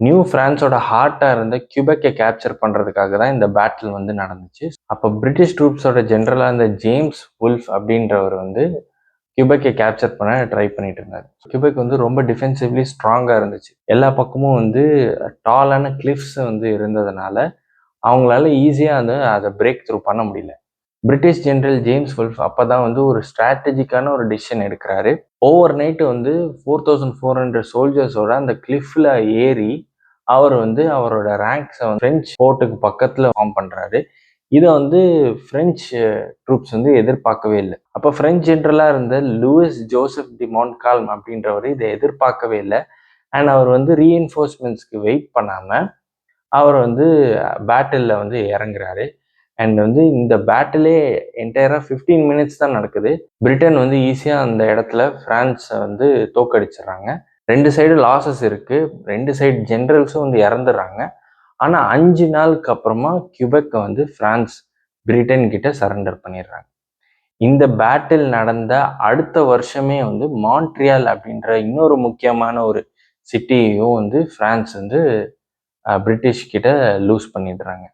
New பிரான்ஸோட ஹார்ட்டா இருந்த கியூபெக்கை capture பண்றதுக்காக தான் இந்த பேட்டில் வந்து நடந்துச்சு. அப்போ பிரிட்டிஷ் ட்ரூப்ஸோட ஜெனரலா இந்த ஜேம்ஸ் வுல்ஃப் அப்படின்றவர் வந்து கியூபெக்கை கேப்சர் பண்ண ட்ரை பண்ணிட்டு இருந்தாரு. கியூபெக் வந்து ரொம்ப டிஃபென்சிவ்லி ஸ்ட்ராங்கா இருந்துச்சு. எல்லா பக்கமும் வந்து டாலான கிளிஃப்ஸ் வந்து இருந்ததுனால அவங்களால ஈஸியா அதை பிரேக் த்ரூ பண்ண முடியல. பிரிட்டிஷ் ஜெனரல் ஜேம்ஸ் வுல்ஃப் அப்பதான் வந்து ஒரு ஸ்ட்ராட்டஜிக்கான ஒரு டிசிஷன் எடுக்கிறாரு. ஓவர் நைட்டு வந்து 4400 சோல்ஜர்ஸோட அந்த கிளிஃப்ல ஏறி அவர் வந்து அவரோட ரேங்க்ஸை பிரெஞ்சு போர்ட்டுக்கு பக்கத்துல ஃபார்ம் பண்றாரு. இதை வந்து பிரெஞ்சு ட்ரூப்ஸ் வந்து எதிர்பார்க்கவே இல்லை. அப்போ பிரெஞ்சு ஜெனரலா இருந்த லூயிஸ் ஜோசப் டி மோன்கால்ம் அப்படின்றவர் இதை எதிர்பார்க்கவே இல்லை. அண்ட் அவர் வந்து ரீஎன்ஃபோர்ஸ்மெண்ட்ஸ்க்கு வெயிட் பண்ணாம அவர் வந்து பேட்டிலில் வந்து இறங்குறாரு. அண்ட் வந்து இந்த பேட்டிலே என்டையரா 15 மினிட்ஸ் தான் நடக்குது. பிரிட்டன் வந்து ஈஸியா அந்த இடத்துல பிரான்ஸை வந்து தோக்கடிச்சிடறாங்க. 2 சைடு லாசஸ் இருக்கு. 2 சைடு ஜெனரல்ஸும் வந்து இறந்துடுறாங்க. ஆனா 5 நாளுக்கு அப்புறமா கியூபெக்கை வந்து பிரான்ஸ் பிரிட்டன் கிட்ட சரண்டர் பண்ணிடுறாங்க. இந்த பேட்டில் நடந்த அடுத்த வருஷமே வந்து மான்ட்ரியால் அப்படின்ற இன்னொரு முக்கியமான ஒரு சிட்டியையும் வந்து பிரான்ஸ் வந்து பிரிட்டிஷ் கிட்ட லூஸ் பண்ணிடுறாங்க.